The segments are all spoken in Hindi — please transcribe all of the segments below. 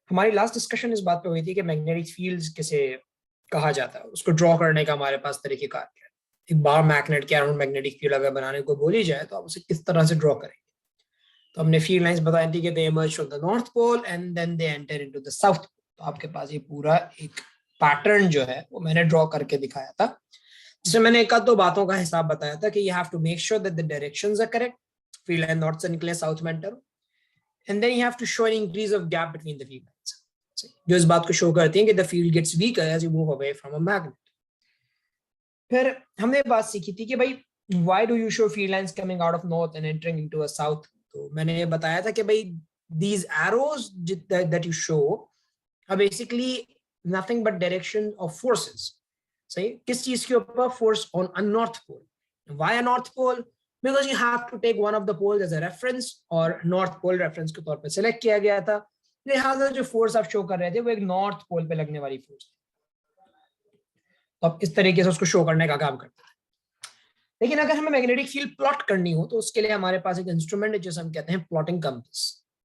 हमारी लास्ट डिस्कशन इस बात पे हुई थी कि मैग्नेटिक फील्ड्स किसे कहा जाता है, उसको ड्रॉ करने का हमारे पास तरीकेकार क्या है। एक बार मैग्नेट के अराउंड मैग्नेटिक फील्ड अगर बनाने को बोली जाए तो आप उसे किस तरह से ड्रॉ करेंगे। तो हमने फील्ड लाइंस बताई थी कि they emerge from the north pole and then they enter into the south pole. तो आपके पास ये पूरा एक पैटर्न जो है वो मैंने ड्रॉ करके दिखाया था, जिसमें मैंने एक आध दो बातों का हिसाब बताया था कि you have to make sure that the directions are correct. Field line north से निकले साउथ में enter, and then you have to show an increase of gap between the field lines, जो इस बात को शो करती हैं कि the field gets weaker as you move away from a magnet. फिर हमने बात सीखी थी कि भाई why do you show field lines coming out of north and entering into a south. तो मैंने ये बताया था कि भाई these arrows that you show are basically nothing but direction of forces. सही, किस चीज के ऊपर? Force on a north pole. why a north pole? because you have to take one of the poles as a reference, और नॉर्थ पोल रेफरेंस के तौर पे सिलेक्ट किया गया था, लिहाजा जो फोर्स आप शो कर रहे थे वो एक नॉर्थ पोल पे लगने वाली फोर्स थी। तो अब इस तरीके से उसको शो करने का काम करता है। लेकिन अगर हमें मैग्नेटिक फील्ड प्लॉट करनी हो तो उसके लिए हमारे पास एक इंस्ट्रूमेंट है जिसे हम कहते हैं प्लॉटिंग कंपास।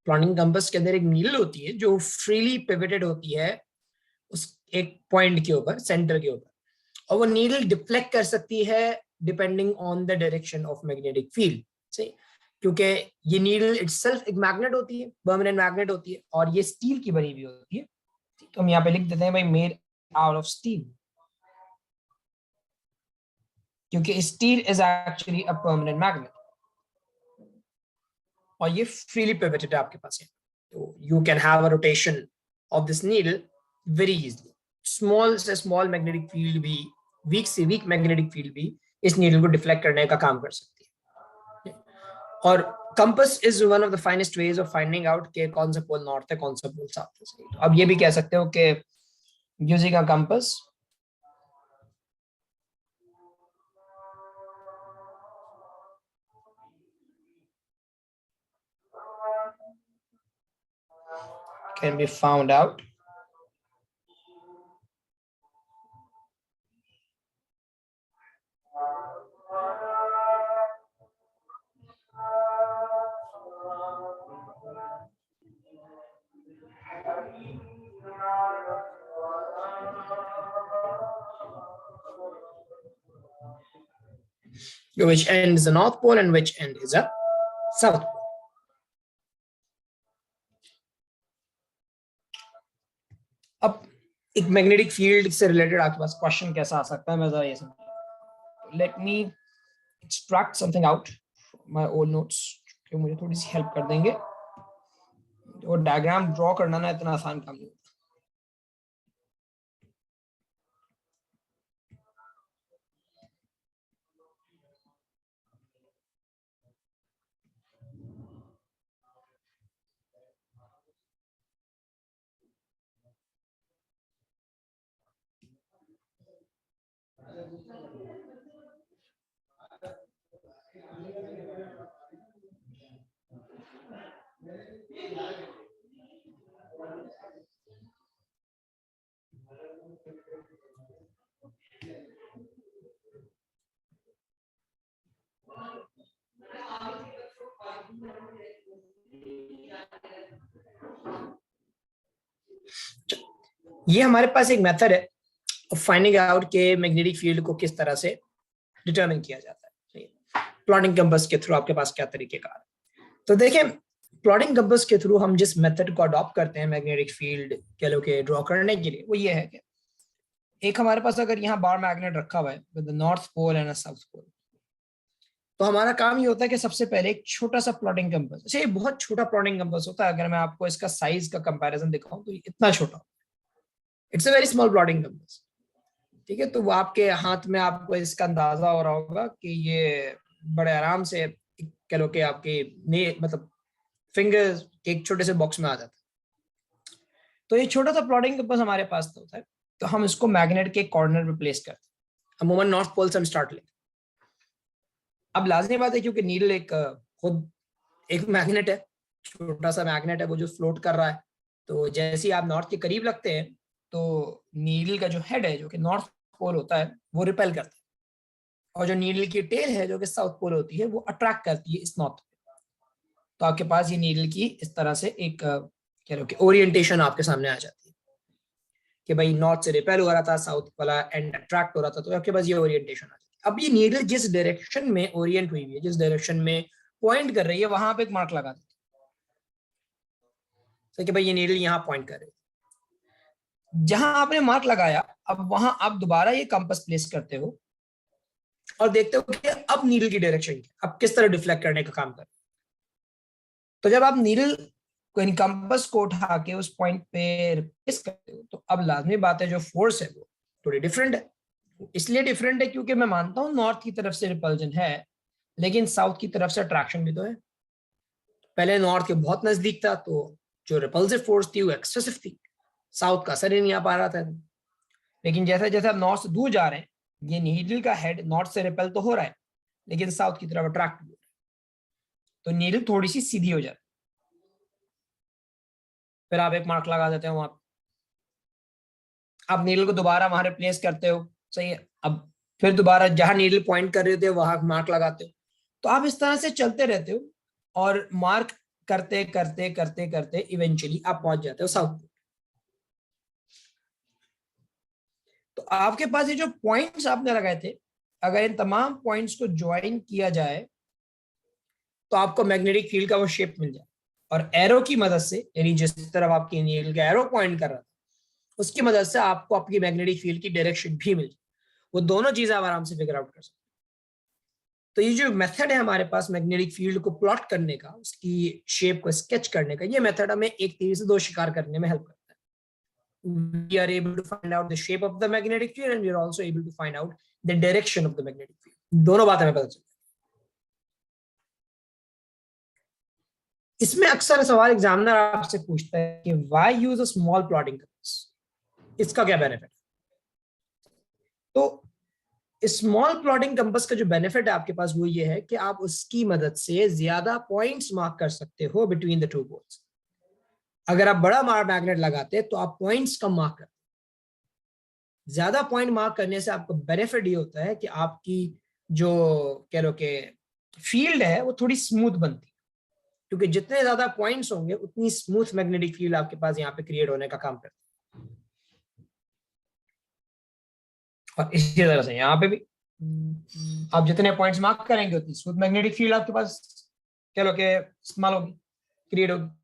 प्लॉटिंग कंपास के अंदर एक नीडल होती है जो फ्रीली पिवटेड होती है उस एक पॉइंट के ऊपर, सेंटर के ऊपर, और वो नीडल डिफ्लेक्ट कर सकती है depending on the direction of magnetic field. सही, क्योंकि ये नीडल इटसेल्फ एक मैग्नेट होती है, परमानेंट मैग्नेट होती है, और ये स्टील की बनी हुई होती है। तो हम यहाँ पे लिख देते हैं भाई मेड आउट ऑफ स्टील, क्योंकि steel is actually a permanent magnet और ये फ्रीली पिवटेड आपके पास है। तो you can have a rotation of this needle very easily. Small से स्मॉल मैग्नेटिक फील्ड भी, वीक से वीक मैग्नेटिक फील्ड भी इस नीडल को डिफ्लेक्ट करने का काम कर सकती है। और compass is one of the finest ways of finding out के कौन सा पोल नॉर्थ है, कौन सा पोल साउथ है। तो अब ये भी कह सकते हो कि using a compass can be found out which end is the north pole and which end is a south pole. अब एक मैग्नेटिक फील्ड से रिलेटेड आपके पास क्वेश्चन कैसा आ सकता है, मैं जरा ये समझ। Let me extract something out my old notes कि मुझे थोड़ी सी हेल्प कर देंगे। और डायग्राम ड्रॉ करना ना इतना आसान काम नहीं। ये हमारे पास एक मेथड है फाइंडिंग आउट के मैग्नेटिक फील्ड को किस तरह से डिटरमिन किया जाता है। प्लॉटिंग कंपास के थ्रू आपके पास क्या तरीकेकार है। तो देखें, प्लॉटिंग कंपास के थ्रू हम जिस मेथड को अडॉप्ट करते हैं मैग्नेटिक फील्ड कह लो के ड्रॉ करने के लिए, वो ये है कि एक हमारे पास अगर यहाँ बार मैग्नेट रखा हुआ है with the north pole and south pole, तो हमारा काम ये होता है कि सबसे पहले एक छोटा सा प्लॉटिंग कंपास, अच्छा ये बहुत छोटा प्लॉटिंग कंपास होता है, अगर मैं आपको इसका साइज का कंपैरिजन दिखाऊं तो इतना छोटा, it's a very small plotting compass. ठीक है, तो वो आपके हाथ में आपको इसका अंदाजा हो रहा होगा कि ये बड़े आराम से कह लो कि आपके मतलब फिंगर्स के एक छोटे से बॉक्स में आ जाता है। तो ये छोटा सा प्लॉटिंग कंपास हमारे पास होता है, तो हम इसको मैग्नेट के कॉर्नर में प्लेस करते हैं। अमूमन नॉर्थ पोल से हम स्टार्ट लेते हैं। अब लाजमी बात है क्योंकि नीडल एक खुद एक मैग्नेट है, छोटा सा मैग्नेट है वो जो फ्लोट कर रहा है, तो जैसे ही आप नॉर्थ के करीब लगते हैं तो नीडल का जो हेड है जो कि नॉर्थ पोल होता है वो रिपेल करता है, और जो नीडल की टेल है जो कि साउथ पोल होती है वो अट्रैक्ट करती है इस नॉर्थ। तो आपके पास ये नीडल की इस तरह से एक कह लो कि ओरिएंटेशन आपके सामने आ जाती है कि भाई नॉर्थ से रिपेल हो रहा था, साउथ वाला एंड अट्रैक्ट हो रहा था, तो आपके पास ये ओरिएंटेशन आ जाती है। अब ये नीडल जिस डायरेक्शन में ओरिएंट हुई है, जिस डायरेक्शन में पॉइंट कर रही है, वहां पे एक मार्क लगा देते हैं कि भाई ये नीडल यहाँ पॉइंट कर रही है। जहां आपने मार्क लगाया, अब वहां आप दोबारा ये कंपास प्लेस करते हो और देखते हो कि अब नीडल की डायरेक्शन अब किस तरह डिफ्लेक्ट करने का काम कर। तो जब आप नीडल को कंपास को उठा के उस पॉइंट पे रिप्लेस करते हो, तो अब लाजमी बात है जो फोर्स है वो थोड़ी डिफरेंट है। इसलिए डिफरेंट है क्योंकि मैं मानता हूं नॉर्थ की तरफ से रिपल्जन है, लेकिन साउथ की तरफ से अट्रैक्शन भी तो है। पहले नॉर्थ के बहुत नजदीक था, तो जो रिपल्सिव फोर्स थी वो एक्सेसिव थी, साउथ का असर ही नहीं आ पा रहा था। लेकिन जैसे जैसे आप नॉर्थ से दूर जा रहे हैं, ये नीडल का हेड नॉर्थ से रिपेल तो हो रहा है, लेकिन साउथ की तरफ अट्रैक्ट हो रहा है, तो नीडल थोड़ी सी सीधी हो जाती है। फिर आप एक मार्क लगा देते हो वहां, आप नीडल को दोबारा वहां रिप्लेस करते हो, सही है। अब फिर दोबारा जहां नीडल पॉइंट कर रहे थे वहां मार्क लगाते हो। तो आप इस तरह से चलते रहते हो और मार्क करते करते करते करते इवेंचुअली आप पहुंच जाते हो साउथ। तो आपके पास ये जो पॉइंट्स आपने लगाए थे, अगर इन तमाम पॉइंट्स को ज्वाइन किया जाए तो आपको मैग्नेटिक फील्ड का वो शेप मिल जाए। और एरो की मदद से, यानी जिस तरफ आपकी नीडल का एरो पॉइंट कर रहा था, उसकी मदद से आपको आपकी मैग्नेटिक फील्ड की डायरेक्शन भी मिल जाए। वो दोनों चीजें आप आराम से फिगर आउट कर सकते। तो ये जो मेथड है हमारे पास मैग्नेटिक फील्ड को प्लॉट करने का, उसकी शेप को स्केच करने का, ये मेथड हमें एक तीर से दो शिकार करने में हेल्प करता है। We are able to find out the shape of the magnetic field and we are also able to find out the direction of the magnetic field। दोनों बात हमें पता चलती है। इसमें अक्सर सवाल एग्जामिनर आपसे पूछता है कि why use a small plotting compass, इसका क्या बेनिफिट है। तो स्मॉल प्लॉटिंग कंपास का जो बेनिफिट है आपके पास वो ये है कि आप उसकी मदद से ज्यादा पॉइंट्स मार्क कर सकते हो बिटवीन द टू पोल्स। अगर आप बड़ा मैग्नेट लगाते तो आप पॉइंट्स कम मार्क करते। ज्यादा पॉइंट मार्क करने से आपको बेनिफिट ये होता है कि आपकी जो कह लो कि फील्ड है वो थोड़ी स्मूथ बनती है, क्योंकि जितने ज्यादा पॉइंट्स होंगे उतनी स्मूथ मैग्नेटिक फील्ड आपके पास यहाँ पे क्रिएट होने का काम करती है। और इसी तरह से यहाँ पे भी आप जितने पॉइंट्स मार्क करेंगे उतनी स्मूथ मैग्नेटिक फील्ड आपके पास कह लो कि इस्तेमाल होगी, क्रिएट होगी।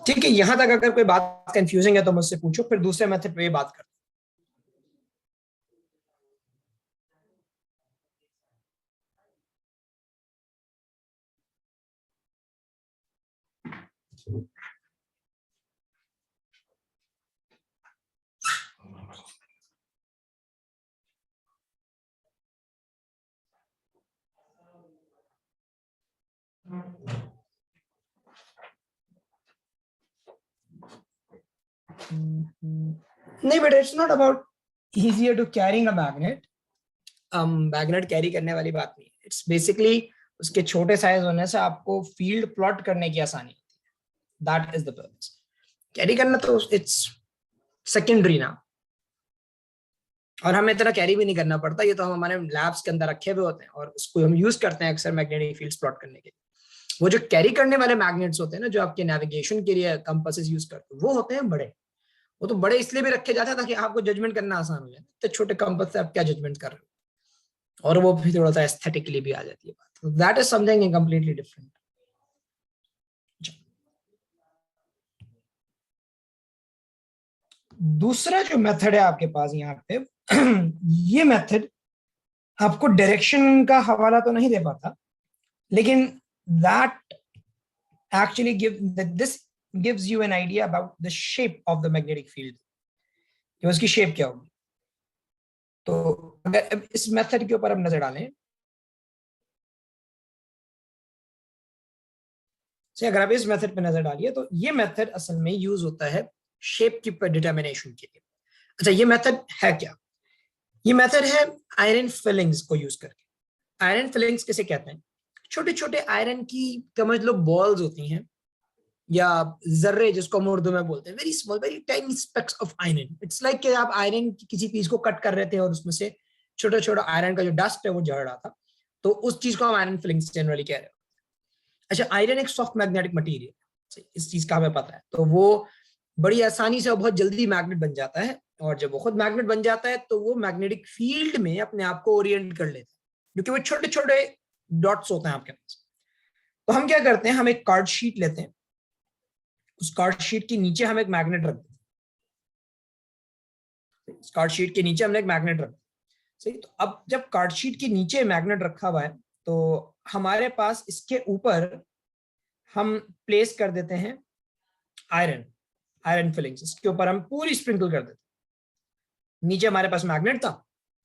ठीक है, यहां तक अगर कोई बात कंफ्यूजिंग है तो मुझसे पूछो, फिर दूसरे मेथड पे बात करते हैं। नहीं बेटा, it's not about easier to carrying a magnet. Magnet carry करने वाली बात नहीं है। इट्स बेसिकली उसके छोटे साइज होने से आपको फील्ड प्लॉट करने की आसानी होती है। That is the purpose. Carry करना तो इट्स सेकेंडरी ना, और हमें इतना कैरी भी नहीं करना पड़ता। ये तो हम हमारे लैब्स के अंदर रखे हुए होते हैं और उसको हम यूज करते हैं अक्सर मैग्नेटिक फील्ड्स प्लॉट करने के लिए। वो जो कैरी करने वाले मैग्नेट्स होते हैं ना, जो आपके नेविगेशन के लिए कंपासेस यूज करते हैं, वो होते हैं बड़े। वो तो बड़े इसलिए भी रखे जाते हैं ताकि आपको जजमेंट करना आसान हो जाए। तो छोटे कंपास से आप क्या जजमेंट कर रहे हो, और वो भी थोड़ा सा एस्थेटिकली भी आ जाती है बात। That is something completely different. दूसरा जो मेथड है आपके पास यहाँ पे ये मेथड आपको डायरेक्शन का हवाला तो नहीं दे पाता, लेकिन that actually this gives you an idea about the shape of the magnetic field, कि उसकी शेप क्या होगी। तो अगर इस मेथड के ऊपर हम नजर डालें, से अगर आप इस मेथड पे नजर डालिए तो ये मेथड असल में यूज होता है शेप की डिटर्मिनेशन के लिए। अच्छा, ये मेथड है क्या? ये मेथड है आयरन फिलिंग्स को यूज करके। आयरन फिलिंग्स किसे कहते हैं? छोटे छोटे आयरन की समझ लो बॉल्स होती हैं, या जर्रे जिसको हम उर्दू में बोलते हैं, very small very tiny specs of iron. It's like कि आप आयरन की किसी पीस को कट कर रहे थे और उसमें से छोटा छोटा आयरन का जो डस्ट है वो झड़ रहा था, तो उस चीज को हम आयरन फिलिंग्स जनरली कह रहे हैं। अच्छा, आयरन एक सॉफ्ट मैग्नेटिक मटीरियल, इस चीज का हमें पता है, तो वो बड़ी आसानी से और बहुत जल्दी मैग्नेट बन जाता है, और जब वो खुद मैग्नेट बन जाता है तो वो मैग्नेटिक फील्ड में अपने आप को ओरिएंट कर लेता है, क्योंकि वो छोटे छोटे डॉट्स होते हैं आपके पास। तो हम क्या करते हैं, हम एक कार्ड शीट लेते हैं, उस कार्ड शीट के नीचे हम एक मैग्नेट रख देते हैं, उस कार्ड शीट के नीचे हमने एक मैग्नेट रख दिया। सही, तो अब जब कार्ड शीट के नीचे मैग्नेट रखा हुआ है तो हमारे पास इसके ऊपर हम प्लेस कर देते हैं आयरन आयरन फिलिंग्स, इसके ऊपर हम पूरी स्प्रिंकल कर देते हैं। नीचे हमारे पास मैग्नेट था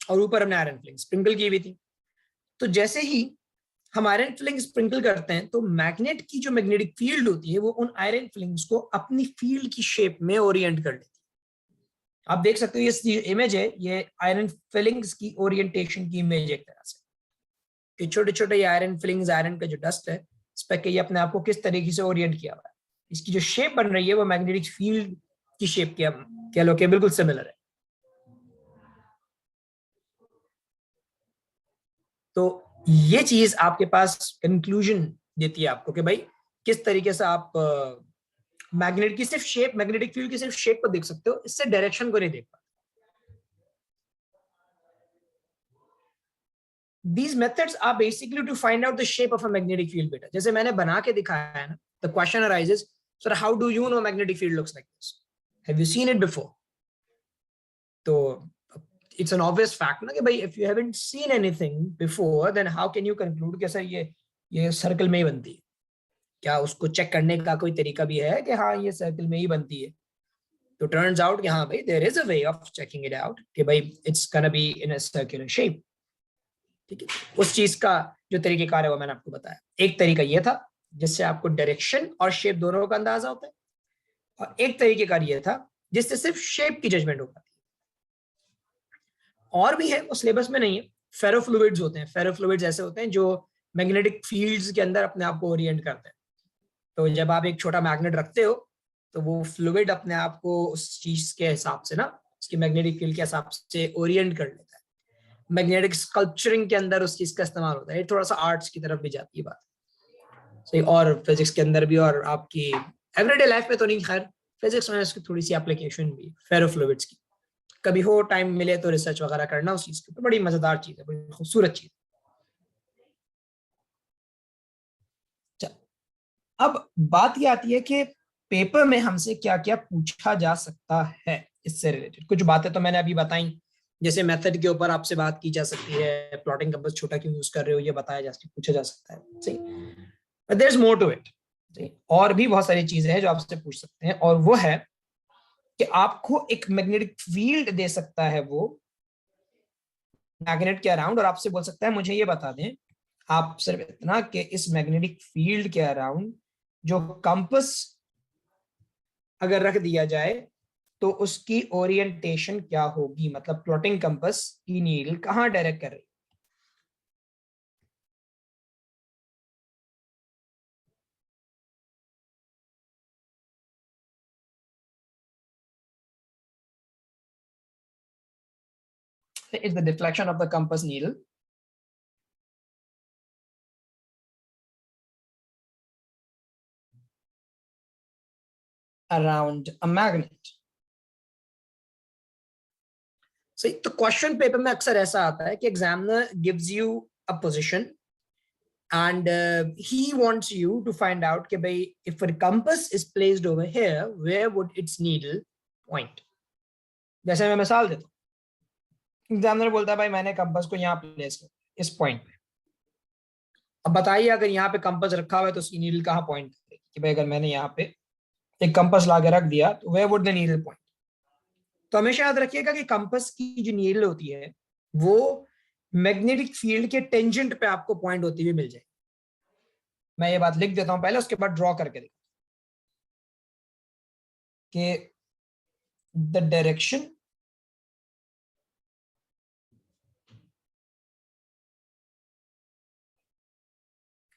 और ऊपर हमने आयरन फिलिंग स्प्रिंकल की हुई थी। तो जैसे ही हम आयरन फिलिंग स्प्रिंकल करते हैं तो मैग्नेट की जो मैग्नेटिक फील्ड होती है वो उन आयरन फिलिंग्स को अपनी फील्ड की शेप में ओरिएंट कर लेती है। आप देख सकते हो ये इमेज है, ये आयरन फिलिंग्स की ओरिएंटेशन की इमेज एक तरह से, कि छोटे छोटे आयरन फिलिंग्स, आयरन का जो डस्ट है इस पर ये अपने आप को किस तरीके से ओरिएंट किया हुआ है, इसकी जो शेप बन रही है वो मैग्नेटिक फील्ड की शेप की कह लो कि बिल्कुल सिमिलर है। तो ये चीज आपके पास कंक्लूजन देती है आपको कि भाई किस तरीके से आप मैग्नेट की सिर्फ शेप, मैग्नेटिक फील्ड की सिर्फ शेप को देख सकते हो, इससे डायरेक्शन को नहीं देख पाते। These methods are basically to find out the shape of a magnetic field बेटा। जैसे मैंने बना के दिखाया है ना, the question arises, sir, how do you know magnetic field looks like this? Have you seen it before? तो it's an obvious fact ना कि भाई if you haven't seen anything before, then how can you conclude कि सर ये सर्कल में ही बनती है? क्या उसको चेक करने का कोई तरीका भी है कि हाँ ये सर्कल में ही बनती है? तो टर्न्स आउट कि हाँ भाई there is a way of checking it out कि भाई it's gonna be in a circular shape। ठीक है, उस चीज का जो तरीकेकार है वो मैंने आपको बताया। एक तरीका ये था जिससे आपको डायरेक्शन और शेप दोनों का अंदाजा होता है, और एक तरीकेकार ये था जिससे सिर्फ शेप की जजमेंट हो पाती है। और भी है, वो सिलेबस में नहीं है। फेरोफ्लूइड्स होते हैं, फेरोफ्लूइड्स ऐसे होते हैं जो मैग्नेटिक फील्ड्स के अंदर अपने आप को ओरिएंट करते हैं। तो जब आप एक छोटा मैग्नेट रखते हो तो वो फ्लूइड अपने आप को उस चीज के हिसाब से ना, उसकी मैग्नेटिक फील्ड के हिसाब से ओरिएंट कर लेता है। मैग्नेटिक स्कल्पचरिंग के अंदर उस चीज का इस्तेमाल होता है। थोड़ा सा आर्ट्स की तरफ भी जाती है बात, सही, और फिजिक्स के अंदर भी, और आपकी एवरीडे लाइफ में तो नहीं, खैर फिजिक्स में इसकी थोड़ी सी एप्लीकेशन भी फेरोफ्लूइड्स की। कभी हो टाइम मिले तो रिसर्च वगैरह करना उस चीज की, तो बड़ी मजेदार चीज है, बड़ी खूबसूरत चीज। अब बात ये आती है कि पेपर में हमसे क्या क्या पूछा जा सकता है इससे रिलेटेड। कुछ बातें तो मैंने अभी बताई, जैसे मेथड के ऊपर आपसे बात की जा सकती है, प्लॉटिंग कंपास छोटा क्यों यूज कर रहे हो ये बताया जा सकता है, पूछा जा सकता है, सही। But there is more to it, और भी बहुत सारी चीजें हैं जो आपसे पूछ सकते हैं, और वो है कि आपको एक मैग्नेटिक फील्ड दे सकता है वो मैग्नेट के अराउंड, और आपसे बोल सकता है मुझे ये बता दें आप सिर्फ इतना कि इस मैग्नेटिक फील्ड के अराउंड जो कंपास अगर रख दिया जाए तो उसकी ओरिएंटेशन क्या होगी, मतलब प्लॉटिंग कंपास की नीडल कहां डायरेक्ट कर रही है। Is the deflection of the compass needle around a magnet? सही, तो क्वेश्चन पेपर में अक्सर ऐसा आता है कि examiner gives you a position and he wants you to find out कि भाई if a compass is placed over here where would its needle point। जैसे मैं मिसाल देता हूँ, एग्जामिनर बोलता है भाई मैंने कंपास को यहाँ प्लेस कर इस पॉइंट पे, अब बताइए अगर यहाँ पे कंपास रखा हुआ है तो उसकी नीडल कहाँ पॉइंट करेगी, कि भाई अगर मैंने यहाँ पे एक कंपास ला के रख दिया तो where would the needle point. तो हमेशा याद रखिएगा कि कंपास की जो नीडल होती है वो मैग्नेटिक फील्ड के टेंजेंट पे आपको पॉइंट होती हुई मिल जाएगी। मैं ये बात लिख देता हूं पहले, उसके बाद ड्रॉ करके दिखा कि the direction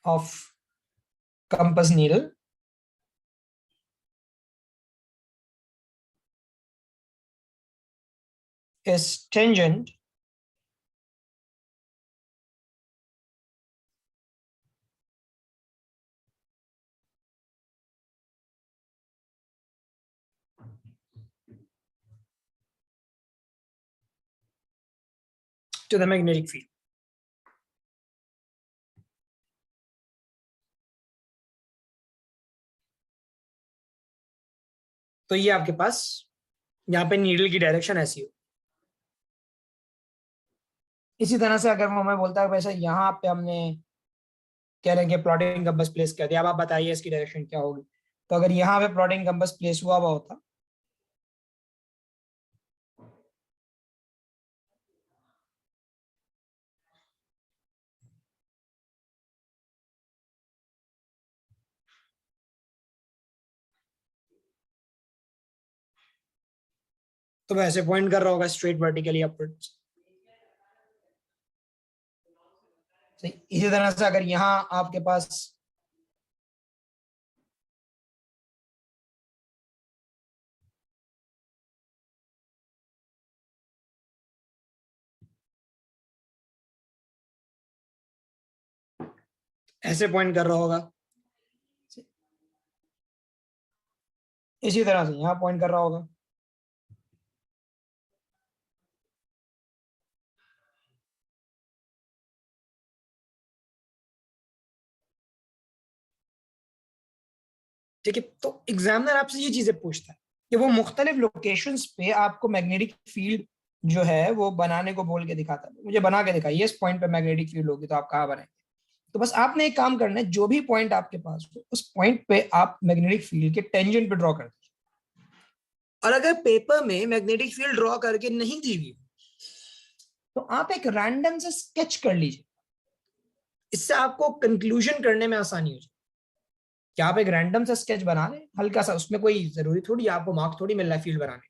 of compass needle is tangent to the magnetic field. तो ये आपके पास यहाँ पे नीडल की डायरेक्शन ऐसी हो। इसी तरह से अगर वो हमें बोलता है वैसे यहाँ पे हमने कह रहे हैं कि प्लॉटिंग कंपास प्लेस कर दिया, अब आप बताइए इसकी डायरेक्शन क्या होगी। तो अगर यहाँ पे प्लॉटिंग कंपास प्लेस हुआ होता तो वैसे पॉइंट कर रहा होगा स्ट्रेट वर्टिकली अपवर्ड्स। इसी तरह से अगर यहाँ आपके पास ऐसे पॉइंट कर रहा होगा, इसी तरह से यहाँ पॉइंट कर रहा होगा। ठीक है, तो एग्जामिनर आपसे ये चीजें पूछता है कि वो मुख्तलिफ लोकेशंस पे आपको मैग्नेटिक फील्ड जो है वो बनाने को बोल के दिखाता है, मुझे बना के दिखाइए इस पॉइंट पे मैग्नेटिक फील्ड होगी तो आप कहाँ बनाएंगे। तो बस आपने एक काम करना है, जो भी पॉइंट आपके पास हो उस पॉइंट पे आप मैग्नेटिक फील्ड के टेंजेंट पे ड्रॉ कर दीजिए। और अगर पेपर में मैग्नेटिक फील्ड ड्रॉ करके नहीं दी हुई तो आप एक रैंडम से स्केच कर लीजिए, इससे आपको कंक्लूजन करने में आसानी हो जाए। क्या आप एक रैंडम सा स्केच बना लें हल्का सा, उसमें कोई जरूरी थोड़ी आपको मार्क थोड़ी मिल रहा है फील्ड बनाने।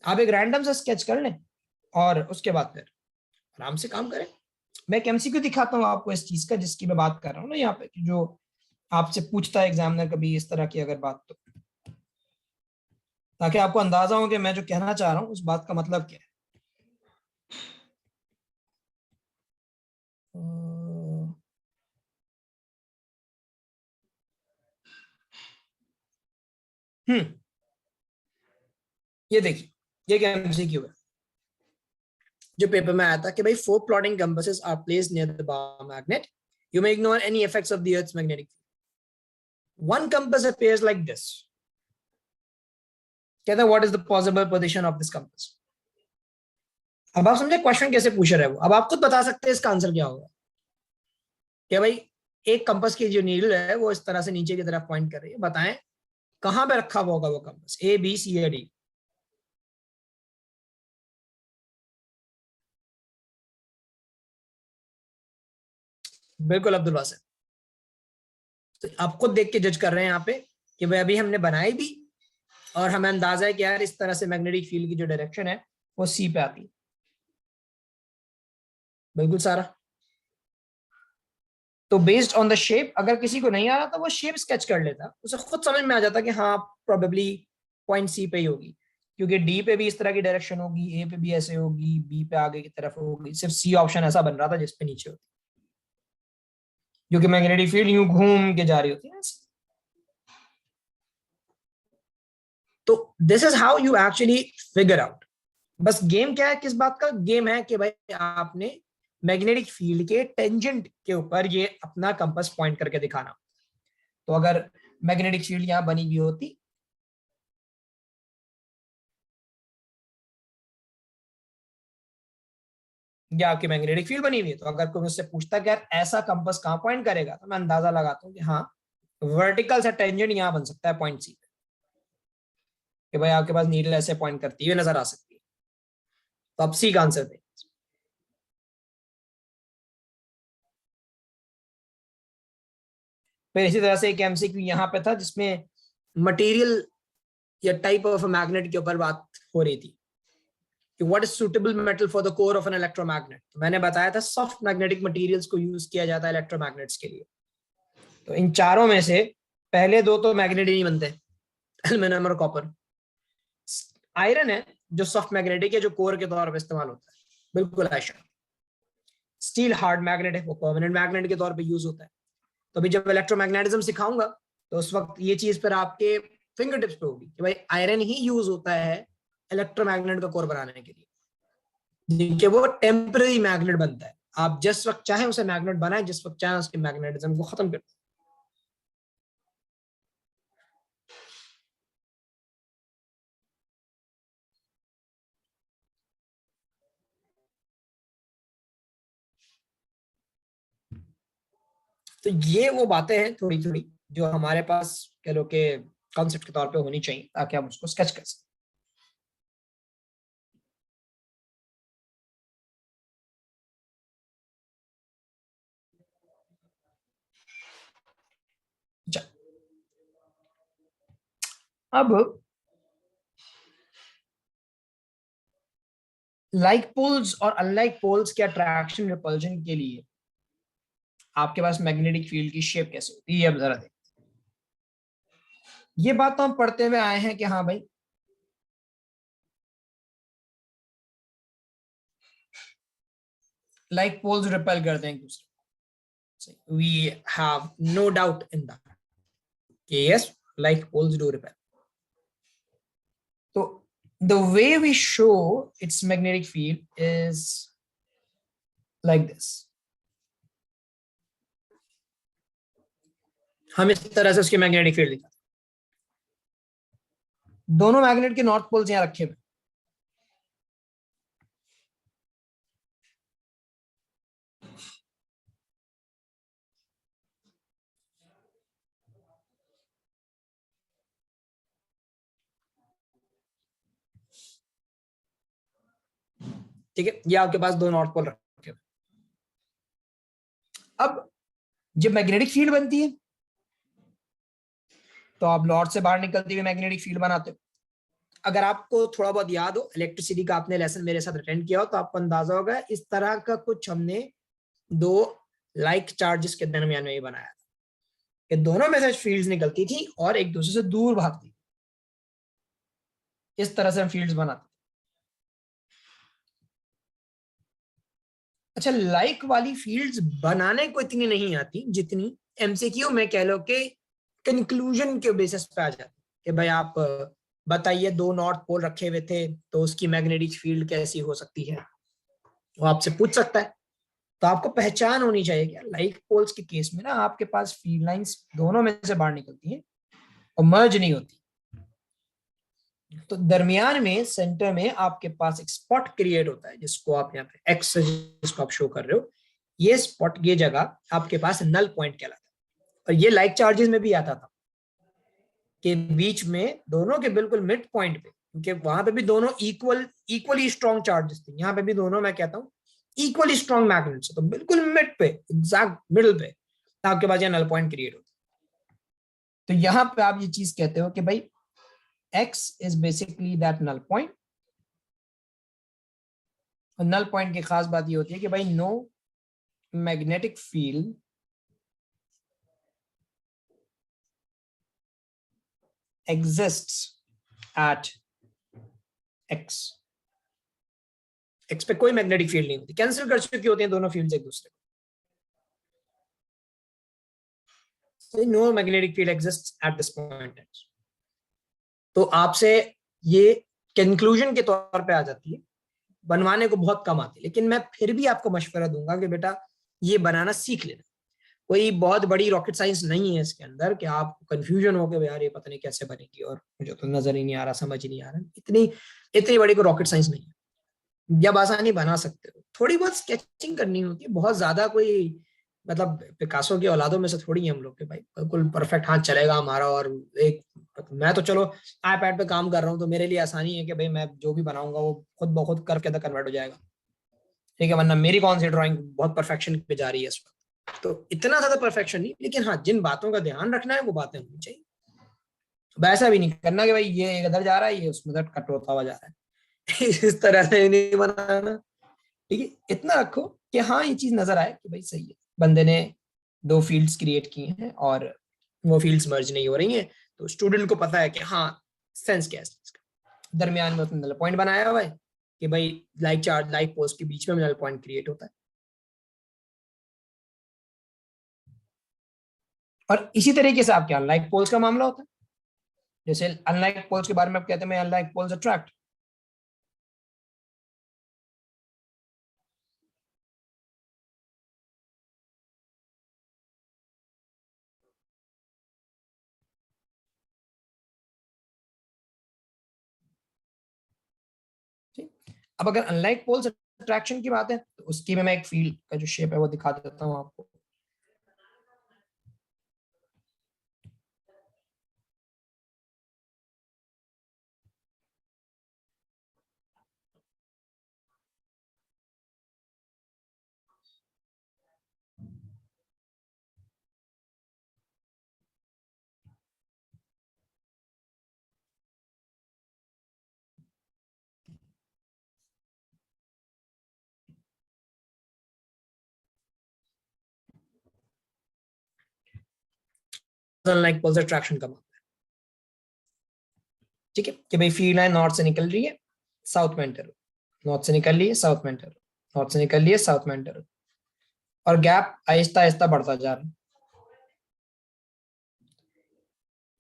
आप एक रैंडम सा स्केच कर लें और उसके बाद फिर आराम से काम करें। मैं एक एमसीक्यू दिखाता हूँ आपको इस चीज का जिसकी मैं बात कर रहा हूँ ना यहाँ पे, जो आपसे पूछता है एग्जामिनर कभी इस तरह की अगर बात, तो ताकि आपको अंदाजा हो कि मैं जो कहना चाह रहा हूँ उस बात का मतलब क्या है। हम्म, ये देखिए, ये क्या एमसीक्यू है जो पेपर में आया था कि भाई 4 plotting compasses are placed near the bar magnet. You may ignore any effects of the Earth's magnetic field. One compass appears like this. कहता है what is the possible position of this compass? अब आप समझे क्वेश्चन कैसे पूछ रहे हो, अब आप खुद बता सकते हैं इसका आंसर क्या होगा। क्या भाई एक कंपास की जो नीडल है वो इस तरह से नीचे की तरफ पॉइंट कर रही है, बताएं कहां पे रखा हुआ होगा वो कंपास, ए बी सी या डी। बिल्कुल अब्दुल वासिफ, तो आप खुद देख के जज कर रहे हैं यहाँ पे कि भाई अभी हमने बनाई भी और हमें अंदाजा है कि यार इस तरह से मैग्नेटिक फील्ड की जो डायरेक्शन है वो सी पे आती है। बिल्कुल सारा। तो बेस्ड ऑन द शेप, अगर किसी को नहीं आ रहा तो वो शेप स्केच कर लेता, उसे खुद समझ में आ जाता कि हाँ प्रोबेबली पॉइंट सी पे ही होगी, क्योंकि डी पे भी इस तरह की डायरेक्शन होगी, ए पे भी ऐसे होगी, बी पे आगे की तरफ होगी, सिर्फ सी ऑप्शन ऐसा बन रहा था जिसपे नीचे होती, क्योंकि मैग्नेटिक फील्ड यूं घूम के जा रही होती है। तो this is how you actually figure out. बस गेम क्या है, किस बात का गेम है कि भाई आपने मैग्नेटिक फील्ड के टेंजेंट के ऊपर ये अपना कंपास पॉइंट करके दिखाना। तो अगर मैग्नेटिक फील्ड यहां बनी हुई होती, या आपकी मैग्नेटिक फील्ड बनी हुई है, तो अगर कोई मुझसे पूछता कि यार ऐसा कंपास कहां पॉइंट करेगा, तो मैं अंदाजा लगाता हूँ कि हाँ वर्टिकल से टेंजेंट यहां बन सकता है पॉइंट सी पे, कि भाई आपके पास नीडल ऐसे पॉइंट करती हुई नजर आ सकती है। तो अब सी का आंसर दें। फिर इसी तरह से एक एमसीक्यू यहाँ पे था जिसमें मटेरियल या टाइप ऑफ मैग्नेट के ऊपर बात हो रही थी कि what is suitable metal for the core of an electromagnet. मैंने बताया था सॉफ्ट मैग्नेटिक मटेरियल्स को यूज किया जाता है इलेक्ट्रोमैग्नेट्स के लिए। तो इन चारों में से पहले दो तो मैग्नेट ही नहीं बनते, एल्यूमिनियम और कॉपर। आयरन है जो सॉफ्ट मैग्नेटिक है, जो कोर के तौर पर इस्तेमाल होता है, बिल्कुल आयशा। स्टील हार्ड मैग्नेट है, वो परमानेंट मैग्नेट के तौर पे यूज होता है। तो अभी जब इलेक्ट्रोमैग्नेटिज्म सिखाऊंगा तो उस वक्त ये चीज पर आपके फिंगर टिप्स पे होगी कि भाई आयरन ही यूज होता है इलेक्ट्रोमैग्नेट का कोर बनाने के लिए, कि वो टेम्पररी मैग्नेट बनता है। आप जिस वक्त चाहें उसे मैग्नेट बनाए, जिस वक्त चाहें उसके मैग्नेटिज्म को खत्म कर दें। तो ये वो बातें हैं थोड़ी थोड़ी जो हमारे पास कह लो कि कॉन्सेप्ट के तौर पे होनी चाहिए ताकि हम उसको स्केच कर सकें। अच्छा, अब लाइक पोल्स और अनलाइक पोल्स के अट्रैक्शन रिपल्जन के लिए आपके पास मैग्नेटिक फील्ड की शेप कैसे होती है, ये अब जरा देखें। ये बात तो हम पढ़ते हुए आए हैं कि हाँ भाई लाइक पोल्स रिपेल करते हैं एक दूसरे से। We have no doubt in that कि yes like poles do repel. तो the way we show its magnetic field is like this. हम इस तरह से उसकी मैग्नेटिक फील्ड दिखाते हैं। दोनों मैग्नेट के नॉर्थ पोल्स यहां रखे हुए, ठीक है, ये आपके पास दो नॉर्थ पोल रखे हुए। अब जब मैग्नेटिक फील्ड बनती है तो आप नॉर्थ से बाहर निकलती हुई मैग्नेटिक फील्ड बनाते हो। अगर आपको थोड़ा बहुत याद हो, इलेक्ट्रिसिटी का आपने लेसन मेरे साथ अटेंड किया हो तो आपको अंदाजा होगा इस तरह का कुछ हमने दो लाइक चार्जेस के दरमियान में ही बनाया था कि दोनों में से फील्ड्स निकलती थी और एक दूसरे से दूर भागती। इस तरह से हम फील्ड्स बनाते। अच्छा, लाइक वाली फील्ड्स बनाने को इतनी नहीं आती जितनी एमसीक्यू में कह लो कि कंक्लूजन के बेसिस पे आ जाती कि भाई आप बताइए दो नॉर्थ पोल रखे हुए थे तो उसकी मैग्नेटिक फील्ड कैसी हो सकती है, वो आपसे पूछ सकता है। तो आपको पहचान होनी चाहिए कि लाइक पोल्स के केस में ना आपके पास फील्ड लाइंस दोनों में से बाहर निकलती हैं और मर्ज नहीं होती। तो दरमियान में सेंटर में आपके पास एक स्पॉट क्रिएट होता है जिसको आप यहाँ पे एक्स जिसको आप शो कर रहे हो। ये स्पॉट, ये जगह आपके पास नल पॉइंट कहलाता है। और ये लाइक चार्जेस में भी आता था कि बीच में दोनों के बिल्कुल मिड पॉइंट पे, क्योंकि वहां पे भी दोनों इक्वली स्ट्रॉन्ग चार्जेस थे, यहाँ पे भी दोनों मैं कहता हूँ इक्वली स्ट्रॉन्ग मैग्नेट्स, तो बिल्कुल मिड पे, एग्जैक्ट मिडिल पे आपके पास यहाँ नल पॉइंट क्रिएट होता है। तो यहाँ पे आप ये चीज कहते हो कि भाई X is basically that null point। और नल पॉइंट की खास बात ये होती है कि भाई no magnetic field exists at X। X पे कोई मैग्नेटिक फील्ड नहीं होती, कैंसिल कर चुकी होती हैं दोनों फील्ड्स एक दूसरे को। No magnetic field exists at this point। तो आपसे ये कंक्लूजन के तौर पे आ जाती है, बनवाने को बहुत कम आती है, लेकिन मैं फिर भी आपको मशवरा दूंगा कि बेटा ये बनाना सीख लेना। कोई बहुत बड़ी रॉकेट साइंस नहीं है इसके अंदर कि आप कंफ्यूजन हो गए यार ये पता नहीं कैसे बनेगी और मुझे तो नजर ही नहीं आ रहा, समझ ही नहीं आ रहा। इतनी इतनी बड़ी कोई रॉकेट साइंस नहीं है, जब आसानी बना सकते हो। थोड़ी बहुत स्केचिंग करनी होती है, बहुत ज्यादा कोई मतलब पिकासो की औलादों में से थोड़ी है हम लोग के भाई बिल्कुल परफेक्ट हाथ चलेगा हमारा। और एक मैं तो चलो आईपैड पे काम कर रहा हूँ तो मेरे लिए आसानी है कि भाई मैं जो भी बनाऊंगा वो खुद ब खुद कर्व के अंदर कन्वर्ट हो जाएगा, ठीक है। वरना मेरी कौन सी ड्राइंग बहुत परफेक्शन पे जा रही है इस वक्त। तो इतना ज्यादा परफेक्शन नहीं, लेकिन हाँ जिन बातों का ध्यान रखना है वो बातें होनी चाहिए। वैसा भी नहीं करना कि भाई ये इधर जा रहा है, ये उसमें उधर कट होता हुआ जा रहा है इस तरह से नहीं बनाना। ठीक है, इतना रखो कि हाँ ये चीज नजर आए कि भाई सही है, बंदे ने दो फील्ड्स क्रिएट की हैं और वो फील्ड्स मर्ज नहीं हो रही हैं, तो स्टूडेंट को पता है कि हाँ सेंस क्या है इसका। दरमियान में उसने नल पॉइंट बनाया हुआ है कि भाई लाइक चार्ज लाइक पोस्ट के बीच में नल पॉइंट क्रिएट होता है। और इसी तरीके से आपके अनलाइक पोल्स का मामला होता है। जैसे अनलाइक पोल्स के बारे में आप कहते हैं मैं अनलाइक पोल्स अट्रैक्ट। अब अगर अनलाइक पोल्स अट्रैक्शन की बात है तो उसकी में मैं एक फील्ड का जो शेप है वो दिखा देता हूँ आपको। अनलाइक पोल्स अट्रैक्शन का मामला। ठीक है कि भाई फील्ड है नॉर्थ से निकल रही है, साउथ में एंटर, नॉर्थ से निकल रही है साउथ में एंटर, नॉर्थ से निकल रही है साउथ में एंटर, और गैप आहिस्ता आहिस्ता बढ़ता जा रहा है।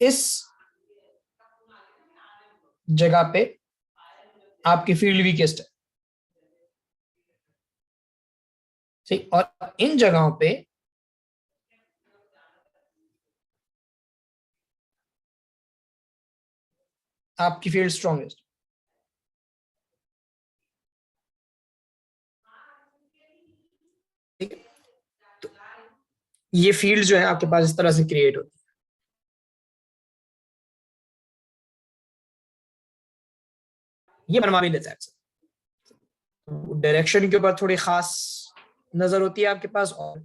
इस जगह पे आपकी फील्ड वीकेस्ट है। ठीक, और इन जगहों पे आपकी फील्ड स्ट्रॉन्गेस्ट। ठीक है, तो ये फील्ड जो है आपके पास इस तरह से क्रिएट होती है, ये बनवा भी लेता है। डायरेक्शन के ऊपर थोड़ी खास नजर होती है आपके पास, और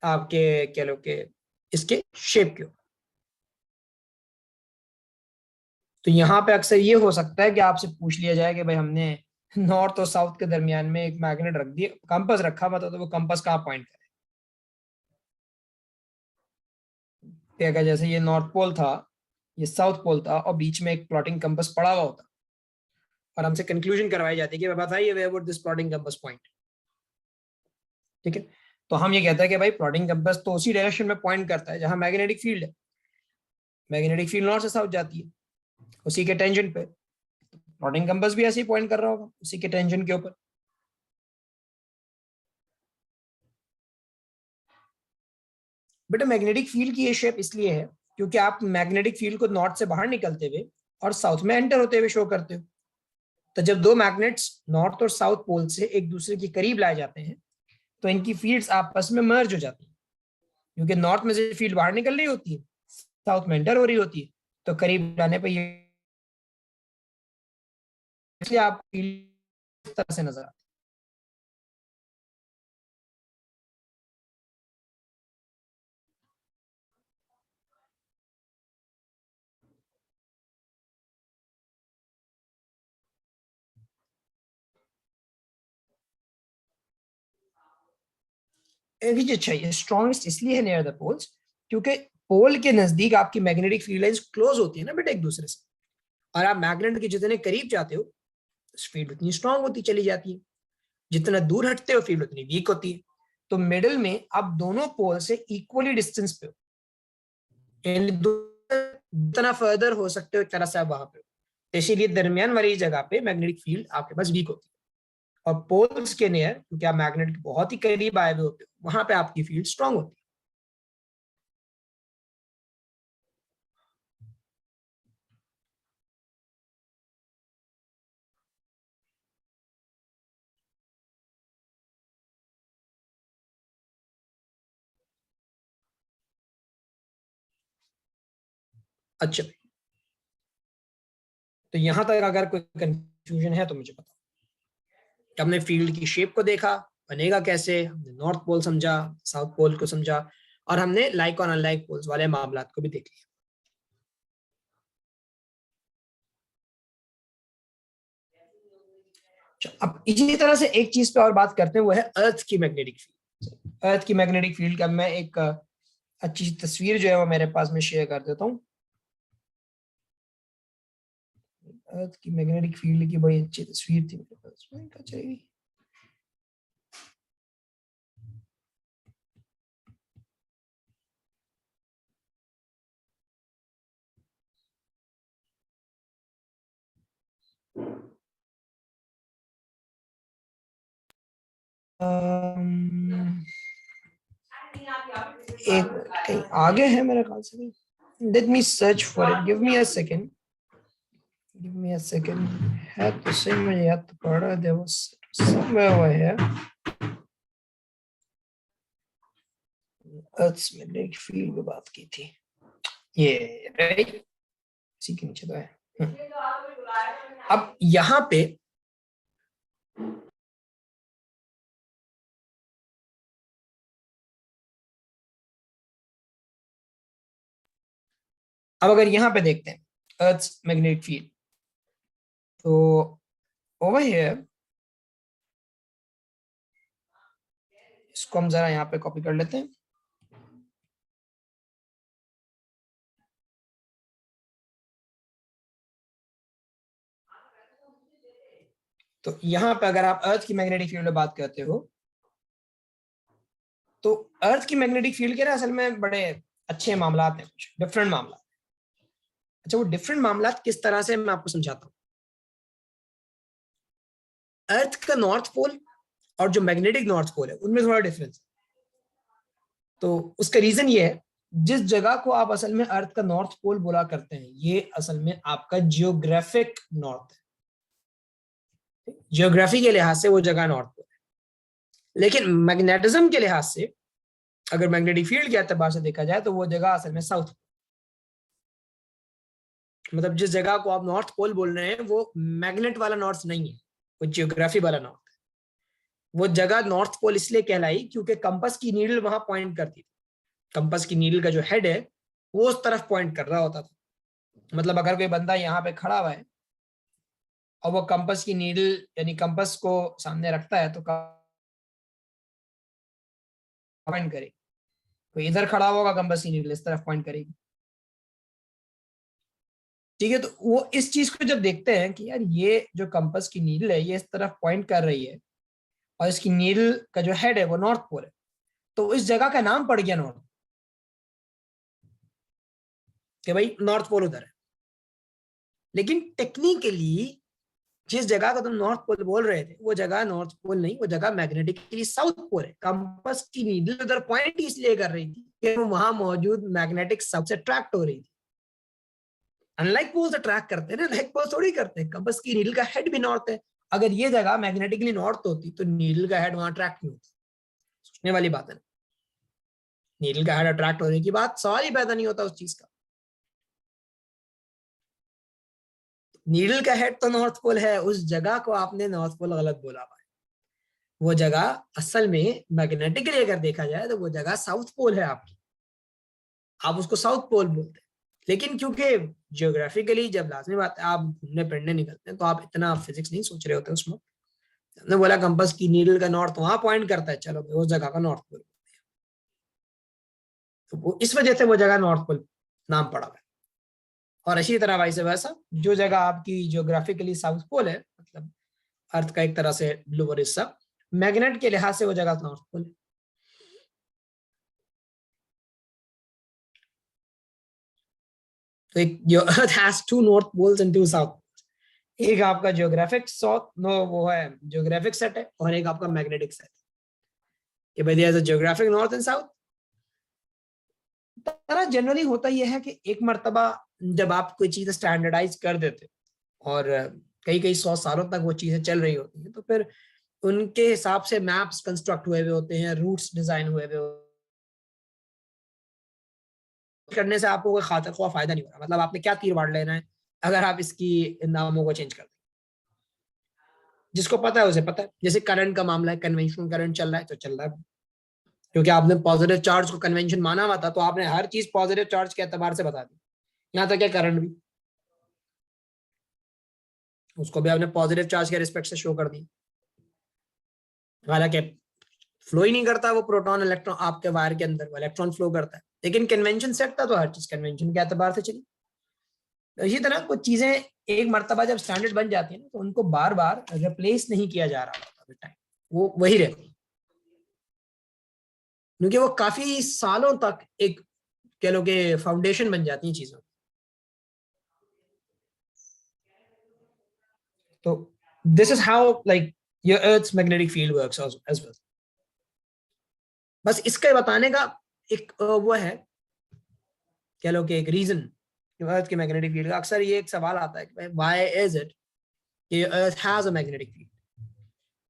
आपके कह लो कि इसके शेप के ऊपर। तो यहाँ पे अक्सर ये हो सकता है कि आपसे पूछ लिया जाए कि भाई हमने नॉर्थ और साउथ के दरमियान में एक मैग्नेट रख दिया, कंपास रखा हुआ था, तो वो कंपास कहाँ पॉइंट करे। अगर जैसे ये नॉर्थ पोल था, ये साउथ पोल था, और बीच में एक प्लॉटिंग कंपास पड़ा हुआ होता, और हमसे कंक्लूजन करवाई जाती है कि बताइए where would this plotting compass point. ठीक है, तो हम ये कहते हैं कि भाई प्लॉटिंग कंपास तो उसी डायरेक्शन में पॉइंट करता है जहां मैग्नेटिक फील्ड है। मैग्नेटिक फील्ड नॉर्थ से साउथ जाती है, उसी के टेंजेंट पे प्लॉटिंग कंपास भी ऐसे ही पॉइंट कर रहा होगा, उसी के टेंजेंट के ऊपर। बेटा मैग्नेटिक फील्ड की ये शेप इसलिए है क्योंकि आप मैग्नेटिक फील्ड को नॉर्थ से बाहर निकलते हुए और साउथ में एंटर होते हुए शो करते हो। तो जब दो मैग्नेट्स नॉर्थ और साउथ पोल से एक दूसरे के करीब लाए जाते हैं तो इनकी फील्ड्स आपस में मर्ज हो जाती है, क्योंकि नॉर्थ में से फील्ड बाहर निकल रही होती है, साउथ में एंटर हो रही होती है, तो करीब लाने पर ये, इसलिए आप फील्ड इस तरह से नजर आती है। अच्छा, ये स्ट्रॉन्गेस्ट इसलिए है नियर द पोल्स क्योंकि पोल के नजदीक आपकी मैग्नेटिक फील्ड लाइंस क्लोज होती है ना बेटा एक दूसरे से, और आप मैग्नेट के जितने करीब जाते हो फील्ड उतनी स्ट्रांग होती चली जाती है, जितना दूर हटते हो फील्ड उतनी वीक होती है। तो मिडिल में आप दोनों पोल से इक्वली डिस्टेंस पे हो, यानी जितना फर्दर हो सकते हो एक तरह से आप वहां पे हो। तो इसीलिए दरमियान वाली जगह पे मैग्नेटिक फील्ड आपके पास वीक होती है, और पोल्स के नियर क्योंकि आप मैग्नेट के बहुत ही करीब आए हुए होते हो वहां पे आपकी फील्ड स्ट्रांग होती है। अच्छा, तो यहां तक अगर कोई कंफ्यूजन है तो मुझे बताओ। हमने फील्ड की शेप को देखा, बनेगा कैसे, हमने नॉर्थ पोल समझा, साउथ पोल को समझा, और हमने लाइक और अनलाइक पोल्स वाले मामला को भी देख लिया। अब इसी तरह से एक चीज पे और बात करते हैं, वो है अर्थ की मैग्नेटिक फील्ड। अर्थ की मैग्नेटिक फील्ड का मैं एक अच्छी तस्वीर जो है वो मेरे पास में शेयर कर देता हूँ। अर्थ की मैग्नेटिक फील्ड की बड़ी अच्छी तस्वीर थी मेरे पास में, क्या चाहिए। एक कहीं आगे है मेरे ख्याल से। Let me search for it, give me a second, give me a second. है तो सही, मुझे याद तो पड़ रहा है, there was somewhere over here. Earth magnetic field की बात की थी, ये राइट, इसी के नीचे तो है। अब यहाँ पे अब अगर यहाँ पे देखते हैं अर्थ मैग्नेटिक फील्ड, तो ओवर हियर, इसको हम जरा यहाँ पे कॉपी कर लेते हैं। तो यहाँ पे अगर आप अर्थ की मैग्नेटिक फील्ड में बात करते हो, तो अर्थ की मैग्नेटिक फील्ड के ना असल में बड़े अच्छे मामला हैं, कुछ डिफरेंट मामला। अच्छा, वो डिफरेंट मामला किस तरह से, मैं आपको समझाता हूँ। अर्थ का नॉर्थ पोल और जो मैग्नेटिक नॉर्थ पोल है उनमें थोड़ा डिफरेंस है। तो उसका रीजन ये है, जिस जगह को आप असल में अर्थ का नॉर्थ पोल बोला करते हैं, ये असल में आपका जियोग्राफिक नॉर्थ है। जियोग्राफी के लिहाज से वो जगह नॉर्थ पोल है, लेकिन मैग्नेटिज्म के लिहाज से, अगर मैग्नेटिक फील्ड के एतबार से देखा जाए, तो वो जगह असल में साउथ, मतलब जिस जगह को आप नॉर्थ पोल बोल रहे हैं वो मैग्नेट वाला नॉर्थ नहीं है, वो जियोग्राफी वाला नॉर्थ है। वो जगह नॉर्थ पोल इसलिए कहलाई क्योंकि कंपास की नीडल वहां पॉइंट करती थी। कंपास की नीडल का जो हेड है वो उस तरफ पॉइंट कर रहा होता था। मतलब अगर कोई बंदा यहाँ पे खड़ा हुआ है और वो कंपास की नीडल यानी कंपास को सामने रखता है, तो पॉइंट करे, कोई इधर खड़ा होगा, कंपास की नीडल इस तरफ पॉइंट करेगी। ठीक है, तो वो इस चीज को जब देखते हैं कि यार ये जो कंपास की नीडल है ये इस तरफ पॉइंट कर रही है, और इसकी नीडल का जो हेड है वो नॉर्थ पोल है, तो इस जगह का नाम पड़ गया नॉर्थ, कि भाई नॉर्थ पोल उधर है। लेकिन टेक्निकली जिस जगह को तुम नॉर्थ पोल बोल रहे थे, वो जगह नॉर्थ पोल नहीं, वो जगह मैग्नेटिकली साउथ पोल है। कंपास की नीडल उधर पॉइंट इसलिए कर रही थी कि वो वहां मौजूद मैग्नेटिक साउथ से अट्रैक्ट हो रही थी। अनलाइक पोल्स अट्रैक्ट करते हैं ना, लाइक पोल्स थोड़ी करते हैं। कंपास की नीडल का हेड भी नॉर्थ है, अगर ये जगह मैग्नेटिकली नॉर्थ होती तो नीडल का हेड वहां अट्रैक्ट नहीं होता। सोचने वाली बात है ना, नीडल का हेड अट्रैक्ट होने की बात, सवाल ही पैदा नहीं होता उस चीज का। नीडल का हेड तो नॉर्थ पोल है, उस जगह को आपने नॉर्थ पोल गलत बोला हुआ है। वो जगह असल में मैग्नेटिकली अगर देखा जाए तो वो जगह साउथ पोल है आपकी, आप उसको साउथ पोल बोलते हैं। लेकिन क्योंकि जियोग्राफिकली जब लाजमी बात है आप घूमने फिरने निकलते हैं, तो आप इतना फिजिक्स नहीं सोच रहे होते उसमें। हमने बोला कंपास की नीडल का नॉर्थ वहां पॉइंट करता है, चलो उस जगह का नॉर्थ पोल, तो वो इस वजह से वो जगह नॉर्थ पोल नाम पड़ा हुआ है। और इसी तरह वैसे वैसा जो जगह आपकी जियोग्राफिकली साउथ पोल है, मतलब अर्थ का एक तरह से लोअर हिस्सा, मैग्नेट के लिहाज से वो जगह नॉर्थ पोल है। तो एक जो earth has two north poles and two south, एक आपका जियोग्राफिक साउथ नो वो है जियोग्राफिक सेट है, और एक आपका मैग्नेटिक सेट है कि भाई there is a geographic north and south. तरह जनरली होता यह है कि एक मर्तबा जब आप कोई चीज स्टैंडर्डाइज कर देते और कई कई 100 सालों तक वो चीजें चल रही होती हैं, तो फिर उनके हिसाब से मैप्स कंस्ट्रक्ट हुए हुए होते हैं, रूट्स डिजाइन हुए हुए करने से आपको कोई खातिर ख्वाह फायदा नहीं हो रहा। मतलब आपने क्या तीर वाड़ लेना है अगर आप इसकी नामों को चेंज कर दें। जिसको पता है उसे पता है। जैसे करंट का मामला है, कन्वेंशनल करंट चल रहा है तो चल रहा है, क्योंकि आपने पॉजिटिव चार्ज को कन्वेंशन माना हुआ था, तो आपने हर चीज पॉजिटिव चार्ज के एतबार से बता दी। यहाँ तक क्या करंट भी, उसको भी आपने पॉजिटिव चार्ज के रिस्पेक्ट से शो कर दी। हालांकि फ्लो ही नहीं करता वो प्रोटॉन इलेक्ट्रॉन आपके वायर के अंदर, वो इलेक्ट्रॉन फ्लो करता है, लेकिन कन्वेंशन सेट था तो हर चीज कन्वेंशन के एतबार से चली। इसी तरह कुछ चीजें एक मर्तबा जब स्टैंडर्ड बन जाती है ना, तो उनको बार बार रिप्लेस नहीं किया जा रहा होता टाइम, वो वही रहती, क्योंकि वो काफी सालों तक एक कह लो कि फाउंडेशन बन जाती है चीजों। तो this is how like your earth's magnetic field works as well. बस इसका बताने का एक वो है, कह लो कि एक रीजन अर्थ के मैग्नेटिक फील्ड का। अक्सर ये एक सवाल आता है कि व्हाई इज इट कि earth has a magnetic field,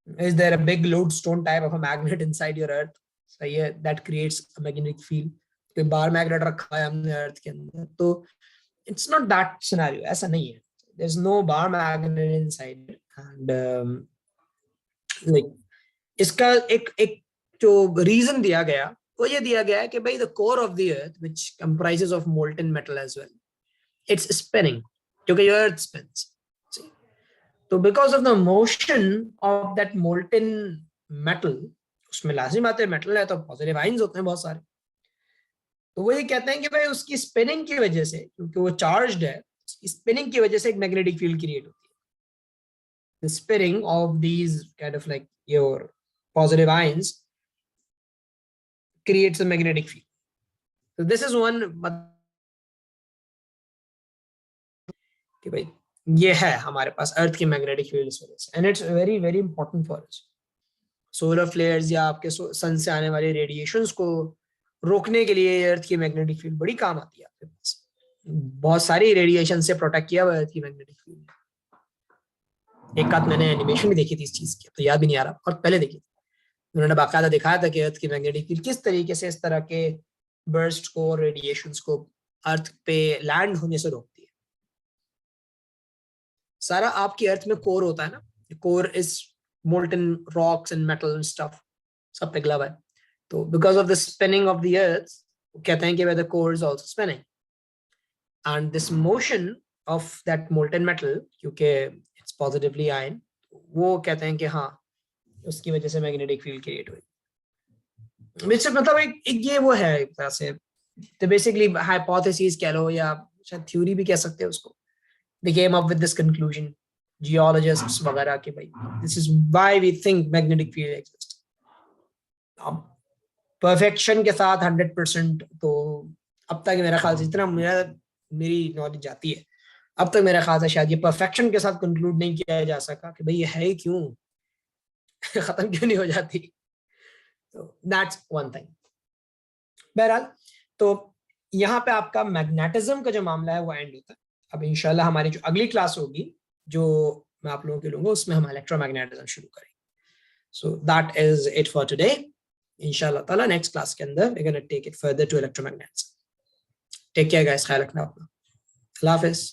is there a big lodestone type of a magnet inside your earth, सही है, that creates a magnetic field, कोई बार मैग्नेट रखा है हमने अर्थ के अंदर, तो it's not that scenario, ऐसा नहीं है, there's no bar magnet inside and like इसका एक एक जो रीजन दिया गया वो ये दिया गया है कि भाई the core of the earth which comprises of molten metal as well, it's spinning, क्योंकि अर्थ स्पिन्स। तो because of the motion of that molten metal, उसमें लाजिम बात है मेटल है तो पॉजिटिव आयंस होते हैं बहुत सारे, तो वो ये कहते हैं कि भाई उसकी स्पिनिंग की वजह से, क्योंकि वो चार्ज्ड है, उसकी स्पिनिंग की वजह से एक मैग्नेटिक फील्ड क्रिएट होती है। The spinning of these kind of like your positive ions creates a magnetic field. So this is one कि भाई ये है हमारे पास अर्थ की मैग्नेटिक फील्ड इस वजह से, and it's very very important for us. Solar flares या आपके सन से आने वाले रेडिएशंस को रोकने के लिए अर्थ की मैग्नेटिक फील्ड बड़ी काम आती है आपके पास। बहुत सारी रेडिएशन से प्रोटेक्ट किया हुआ अर्थ की मैग्नेटिक फील्ड। एक आध मैंने एनिमेशन भी देखी थी इस चीज की, तो याद भी नहीं आ रहा, और पहले देखी थी, उन्होंने बाकायदा दिखाया था कि अर्थ की मैग्नेटिक फील्ड किस तरीके से इस तरह के बर्स्ट को, रेडिएशंस को अर्थ पे लैंड होने से रोकती है। सारा आपकी अर्थ में कोर होता है ना, core is molten rocks and metal and stuff, सब पिघला हुआ है। तो because of the spinning of the अर्थ, कहते हैं कि the core is also spinning, and this motion of that molten metal, क्योंकि इट्स पॉजिटिवली आयन, वो कहते हैं कि हाँ उसकी वजह से मैग्नेटिक फील्ड क्रिएट हुई। मतलब एक ये वो है एक तरह से, तो बेसिकली हाइपोथेसिस कह लो या शायद थ्योरी भी कह सकते हैं उसको, they came up with this conclusion, geologists वगैरह के भाई this is why we think magnetic field exists। अब परफेक्शन के साथ 100% तो अब तक मेरा ख्याल से, जितना मेरी नॉलेज जाती है अब तक मेरा ख्याल से शायद ये परफेक्शन के साथ कंक्लूड नहीं किया जा सका कि भाई ये है क्यों खत्म क्यों नहीं हो जाती। तो दैट्स वन थिंग। बहरहाल तो यहाँ पे आपका मैग्नेटिज्म का जो मामला है वो एंड होता है। अब इंशाल्लाह हमारी जो अगली क्लास होगी जो मैं आप लोगों के लूंगा, उसमें हम इलेक्ट्रोमैग्नेटिज्म शुरू करेंगे। So that is it for today. इंशाल्लाह ताला नेक्स्ट क्लास के अंदर we gonna take it further to electromagnetism. Take care guys, ख्याल रखना अपना, अल्लाह हाफिज।